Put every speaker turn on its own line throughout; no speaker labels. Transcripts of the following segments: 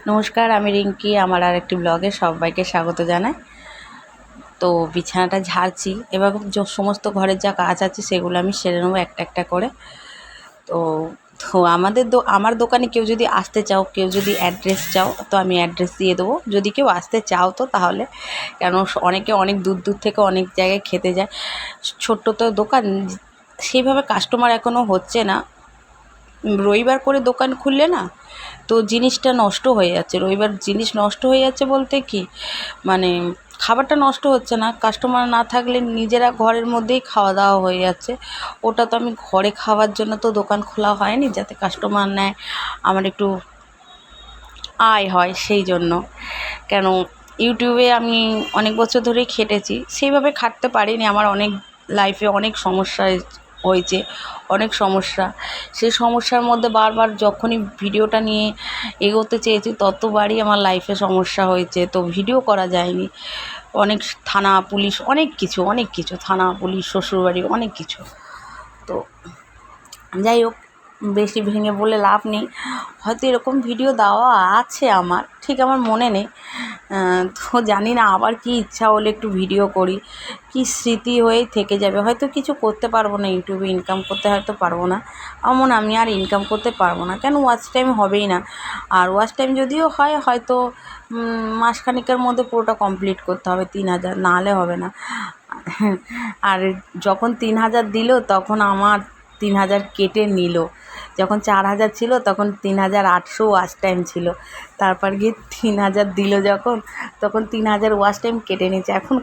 নমস্কার, আমি রিঙ্কি। আমার আরেকটি ব্লগে সবাইকে স্বাগত জানাই। তো বিছানাটা ঝাড়ছি, এবার সমস্ত ঘরের যা কাজ আছে সেগুলো আমি সেরে নেবো একটা একটা করে। তো তো আমার দোকানে কেউ যদি আসতে চাও, কেউ যদি অ্যাড্রেস চাও, তো আমি অ্যাড্রেস দিয়ে দেবো। যদি কেউ আসতে চাও তো তাহলে, কেন অনেকে অনেক দূর দূর থেকে অনেক জায়গায় খেতে যায়। ছোট্ট তো দোকান, সেইভাবে কাস্টমার এখনও হচ্ছে না। রবিবার করে দোকান খুললে না, তো জিনিসটা নষ্ট হয়ে যাচ্ছে। রবিবার জিনিস নষ্ট হয়ে যাচ্ছে বলতে কি, মানে খাবারটা নষ্ট হচ্ছে না, কাস্টমার না থাকলে নিজেরা ঘরের মধ্যেই খাওয়া দাওয়া হয়ে যাচ্ছে। ওটা তো আমি ঘরে খাওয়ার জন্য তো দোকান খোলা হয়নি, যাতে কাস্টমার নেয়, আমার একটু আয় হয় সেই জন্য। কেন, ইউটিউবে আমি অনেক বছর ধরেই খেটেছি, সেইভাবে খাটতে পারিনি। আমার অনেক লাইফে অনেক সমস্যা হয়েছে, অনেক সমস্যা। সেই সমস্যার মধ্যে বারবার যখনই ভিডিওটা নিয়ে এগোতে চেয়েছি, ততবারই আমার লাইফে সমস্যা হয়েছে, তো ভিডিও করা যায়নি। অনেক থানা পুলিশ, অনেক কিছু থানা পুলিশ, শ্বশুরবাড়ি, অনেক কিছু। তো যাই হোক, বেশি ভেঙে বলে লাভ নেই। হয়তো এরকম ভিডিও দেওয়া আছে আমার, ঠিক আমার মনে নেই। তো জানি না, আবার কি ইচ্ছা হলে একটু ভিডিও করি, কি স্মৃতি হয়েই থেকে যাবে। হয়তো কিছু করতে পারবো না, ইউটিউবে ইনকাম করতে হয়তো পারবো না। আমার মনে আমি আর ইনকাম করতে পারবো না, কেন ওয়াচ টাইম হবেই না। আর ওয়াচ টাইম যদিও হয়, হয়তো মাসখানিকের মধ্যে পুরোটা কমপ্লিট করতে হবে 3,000, না হলে হবে না। আর যখন 3,000 দিল, তখন আমার 3,000 কেটে নিল। যখন 4,000 ছিল, তখন 3,800 ওয়াচ টাইম ছিল। তারপর গিয়ে 3,000 দিল যখন, তখন 3,000 ওয়াচ টাইম কেটে নিয়েছে। এখন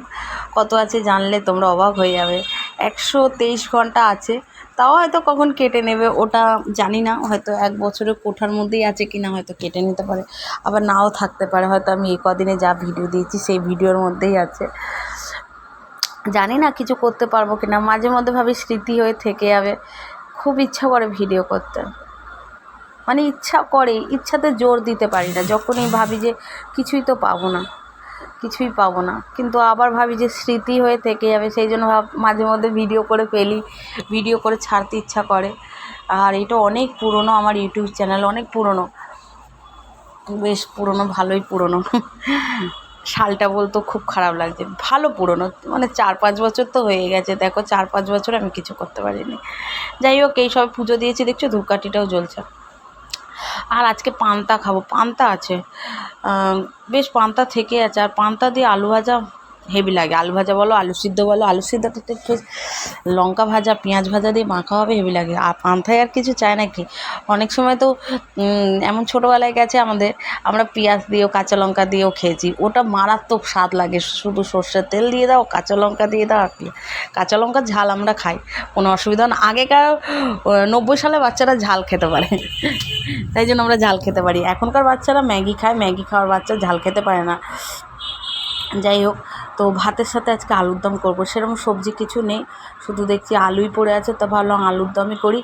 কত আছে জানলে তোমরা অবাক হয়ে যাবে। 123 ঘন্টা আছে। তাও হয়তো কখন কেটে নেবে ওটা জানি না, হয়তো 1 বছরের কোঠার মধ্যেই আছে কি না, হয়তো কেটে নিতে পারে, আবার নাও থাকতে পারে। হয়তো আমি এই কদিনে যা ভিডিও দিয়েছি সেই ভিডিওর মধ্যেই আছে, জানি না কিছু করতে পারবো কি না। মাঝে মধ্যে ভাবি স্মৃতি হয়ে থেকে যাবে। খুব ইচ্ছা করে ভিডিও করতে, মানে ইচ্ছা করে, ইচ্ছাতে জোর দিতে পারি না। যখনই ভাবি যে কিছুই তো পাবো না, কিছুই পাবো না, কিন্তু আবার ভাবি যে স্মৃতি হয়ে থেকে যাবে, সেই জন্য মাঝে মধ্যে ভিডিও করে ফেলি, ভিডিও করে ছাড়তে ইচ্ছা করে। আর এটা অনেক পুরনো, আমার ইউটিউব চ্যানেল অনেক পুরনো, বেশ পুরনো, ভালোই পুরনো। সালটা বলতেও খুব খারাপ লাগছে, ভালো পুরনো, মানে 4-5 বছর তো হয়ে গেছে। দেখো, 4-5 বছর আমি কিছু করতে পারিনি। যাই হোক, এই সব পুজো দিয়েছি, দেখছো ধূপকাঠিটাও জ্বলছে। আর আজকে পান্তা খাবো, পান্তা আছে, বেশ পান্তা থেকে আছে। আর পান্তা দিয়ে আলু ভাজা হেভি লাগে। আলু ভাজা বলো, আলু সিদ্ধ বলো, আলু সিদ্ধটাতে একটু লঙ্কা ভাজা, পেঁয়াজ ভাজা দিয়ে মাখা হবে, হেভি লাগে। আর পান্তায় আর কিছু চায় নাকি। অনেক সময় তো এমন ছোটোবেলায় গেছে আমাদের, আমরা পেঁয়াজ দিয়েও কাঁচা লঙ্কা দিয়েও খেয়েছি, ওটা মারাত্মক স্বাদ লাগে। শুধু সর্ষের তেল দিয়ে দাও, কাঁচা লঙ্কা দিয়ে দাও, কাঁচা লঙ্কার ঝাল আমরা খাই, কোনো অসুবিধা না। আগেকার 90 সালে বাচ্চারা ঝাল খেতে পারে, তাই জন্য আমরা ঝাল খেতে পারি। এখনকার বাচ্চারা ম্যাগি খায়, ম্যাগি খাওয়ার বাচ্চা ঝাল খেতে পারে না। যাই হোক, তো ভাতের সাথে আজকে আলুর দম করবো। সেরকম সবজি কিছু নেই, শুধু দেখছি আলুই পড়ে আছে, তো ভাবলাম আলুর দমই করি।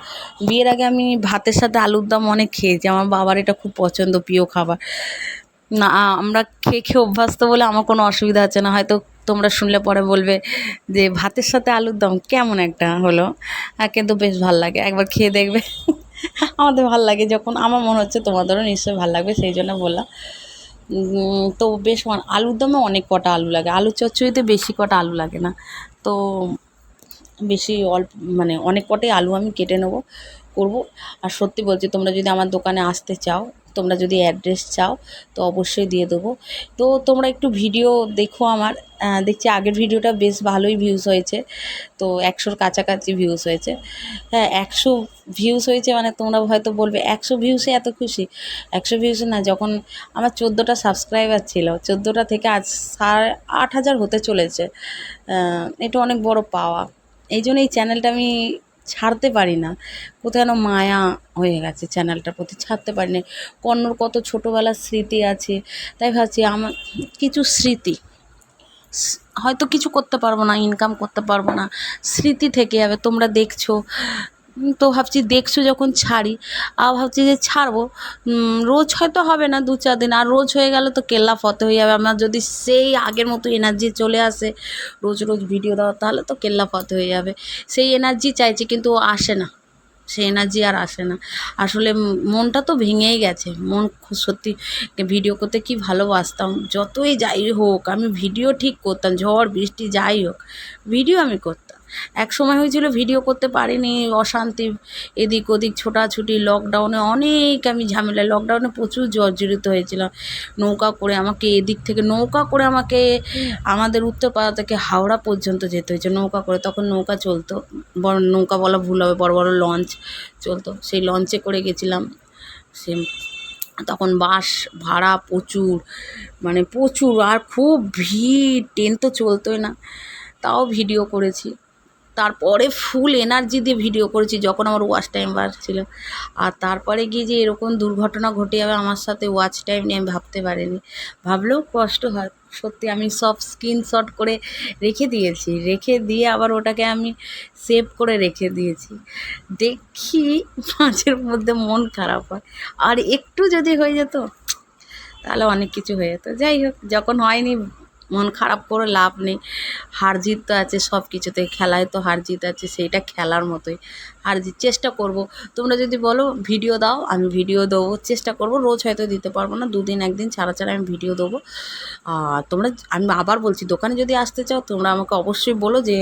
বিয়ের আগে আমি ভাতের সাথে আলুর দম অনেক খেয়েছি, আমার বাবার এটা খুব পছন্দ, প্রিয় খাবার। না, আমরা খেয়ে খেয়ে অভ্যস্ত বলে আমার কোনো অসুবিধা হচ্ছে না। হয়তো তোমরা শুনলে পরে বলবে যে ভাতের সাথে আলুর দম কেমন একটা হলো, কিন্তু বেশ ভাল লাগে, একবার খেয়ে দেখবে। আমাদের ভাল লাগে, যখন আমার মনে হচ্ছে তোমাদেরও নিশ্চয়ই ভাল লাগবে, সেই জন্য বললাম। তো বেশ আলুর দমে অনেক কটা আলু লাগে, আলু চচ্চড়িতে বেশি কটা আলু লাগে না। তো বেশি অল্প, মানে অনেক কটাই আলু আমি কেটে নেবো, করবো। আর সত্যি বলছি, তোমরা যদি আমার দোকানে আসতে চাও, তোমরা যদি অ্যাড্রেস চাও, তো অবশ্যই দিয়ে দেবো। তো তোমরা একটু ভিডিও দেখো আমার। দেখছি আগের ভিডিওটা বেশ ভালোই ভিউজ হয়েছে, তো 100-র কাছাকাছি ভিউজ হয়েছে। হ্যাঁ, 100 ভিউজ হয়েছে, মানে তোমরা হয়তো বলবে 100 ভিউসে এত খুশি। 100 ভিউসে না, যখন আমার 14টা সাবস্ক্রাইবার ছিল, 14টা থেকে আজ 8,500 হতে চলেছে। এটা অনেক বড় পাওয়া। এই জন্য এই চ্যানেলটা আমি ছাড়তে পারি না, কোথাও যেন মায়া হয়ে গেছে চ্যানেলটার প্রতি, ছাড়তে পারি না। কন্নড় কত ছোটোবেলার স্মৃতি আছে, তাই ভাবছি আমার কিছু স্মৃতি, হয়তো কিছু করতে পারবো না, ইনকাম করতে পারবো না, স্মৃতি থেকে যাবে। তোমরা দেখছো, তো ভাবছি দেখছো যখন ছাড়ি, আর ভাবছি যে ছাড়বো। রোজ হয়তো হবে না, 2-4 দিন, আর রোজ হয়ে গেলে তো কেল্লা ফতে হয়ে যাবে। আমার যদি সেই আগের মতো এনার্জি চলে আসে রোজ রোজ ভিডিও দেওয়া, তাহলে তো কেল্লা ফতে হয়ে যাবে। সেই এনার্জি চাইছি, কিন্তু আসে না, সে এনার্জি আর আসে না। আসলে মনটা তো ভেঙেই গেছে। মন সত্যি ভিডিও করতে কি ভালোবাসতাম। যতই যাই হোক আমি ভিডিও ঠিক করতাম, ঝড় বৃষ্টি যাই হোক ভিডিও আমি করতাম। এক সময় হয়েছিল ভিডিও করতে পারিনি, অশান্তি, এদিক ওদিক ছোটাছুটি, লকডাউনে অনেক আমি ঝামেলা, লকডাউনে প্রচুর জর্জরিত হয়েছিলাম। নৌকা করে আমাকে এদিক থেকে নৌকা করে আমাকে আমাদের উত্তরপাড়া থেকে হাওড়া পর্যন্ত যেতে হয়েছে নৌকা করে। তখন নৌকা চলতো, বড় নৌকা বলা ভুল হবে, বড় বড় লঞ্চ চলতো, সেই লঞ্চে করে গেছিলাম। সে তখন বাস ভাড়া প্রচুর, মানে প্রচুর, আর খুব ভিড়, ট্রেন তো চলতোই না, তাও ভিডিও করেছি। তারপরে ফুল এনার্জি দিয়ে ভিডিও করেছি যখন আমার ওয়াচ টাইম বাড়ছিল। আর তারপরে গিয়ে যে এরকম দুর্ঘটনা ঘটে যাবে আমার সাথে ওয়াচ টাইম নিয়ে আমি ভাবতে পারিনি। ভাবলেও কষ্ট হয় সত্যি। আমি সব স্ক্রিনশট করে রেখে দিয়েছি, রেখে দিয়ে আবার ওটাকে আমি সেভ করে রেখে দিয়েছি। দেখি মাঝের মধ্যে মন খারাপ হয়, আর একটু যদি হয়ে যেত তাহলে অনেক কিছু হয়ে যেত। যাই হোক, যখন হয়নি মন খারাপ করে লাভ নেই। হার জিত তো আছে সব কিছুতে, খেলায় তো হার জিত আছে, সেইটা খেলার মতোই। হার জিত চেষ্টা করব। তোমরা যদি বলো ভিডিও দাও, আমি ভিডিও দেবো, চেষ্টা করব। রোজ হয়তো দিতে পারবো না, দুদিন একদিন ছাড়া ছাড়া আমি ভিডিও দেবো। আর তোমরা, আমি আবার বলছি, দোকানে যদি আসতে চাও তোমরা আমাকে অবশ্যই বলো যে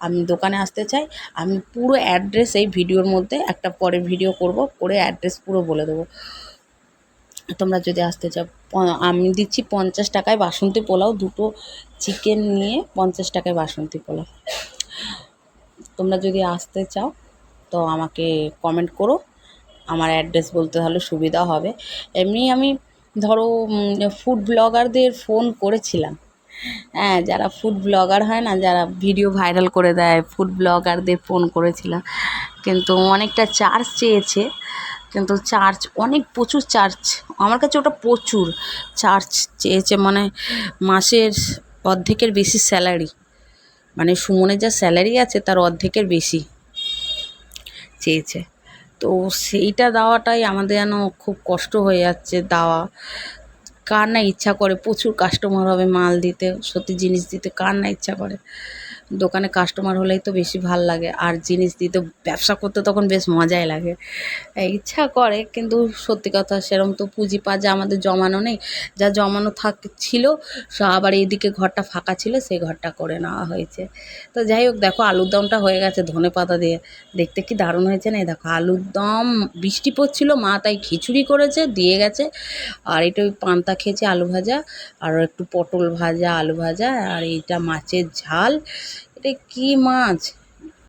আমি দোকানে আসতে চাই। আমি পুরো অ্যাড্রেস এই ভিডিওর মধ্যে একটা পরে ভিডিও করব, করে অ্যাড্রেস পুরো বলে দেবো। তোমরা যদি আসতে চাও, আমি দিচ্ছি 50 টাকায় বাসন্তী পোলাও, দুটো চিকেন নিয়ে 50 টাকায় বাসন্তী পোলাও। তোমরা যদি আসতে চাও তো আমাকে কমেন্ট করো, আমার অ্যাড্রেস বলতে তাহলে সুবিধা হবে। এমনি আমি ধরো ফুড ব্লগারদের ফোন করেছিলাম, হ্যাঁ, যারা ফুড ব্লগার হয় না, যারা ভিডিও ভাইরাল করে দেয়, ফুড ব্লগারদের ফোন করেছিলাম, কিন্তু অনেকটা চার্জ চেয়েছে। কিন্তু চার্জ অনেক, প্রচুর চার্জ আমার কাছে, ওটা প্রচুর চার্জ চেয়েছে, মানে মাসের অর্ধেকের বেশি স্যালারি, মানে সুমনের যা স্যালারি আছে তার অর্ধেকের বেশি চেয়েছে। তো সেইটা দেওয়াটাই আমাদের যেন খুব কষ্ট হয়ে যাচ্ছে দেওয়া। কার না ইচ্ছা করে, প্রচুর কাস্টমার হবে মাল দিতে, সত্যি জিনিস দিতে কার না ইচ্ছা করে। দোকানে কাস্টমার হলেই তো বেশি ভাল লাগে, আর জিনিস দিতে, ব্যবসা করতে তখন বেশ মজাই লাগে। ইচ্ছা করে, কিন্তু সত্যি কথা সেরকম তো পুঁজিপাত যা আমাদের জমানো নেই। যা জমানো ছিল আবার এইদিকে ঘরটা ফাঁকা ছিল, সেই ঘরটা করে নেওয়া হয়েছে। তো যাই হোক, দেখো আলুর দমটা হয়ে গেছে ধনেপাতা দিয়ে, দেখতে কি দারুণ হয়েছে না? এই দেখো আলুর দম, বৃষ্টি পড়ছিল, মা তাই খিচুড়ি করেছে দিয়ে গেছে। আর এটা ওই পান্তা খেয়েছে, আলু ভাজা, আর একটু পটল ভাজা, আলু ভাজা, আর এইটা মাছের ঝাল। এটা কি মাছ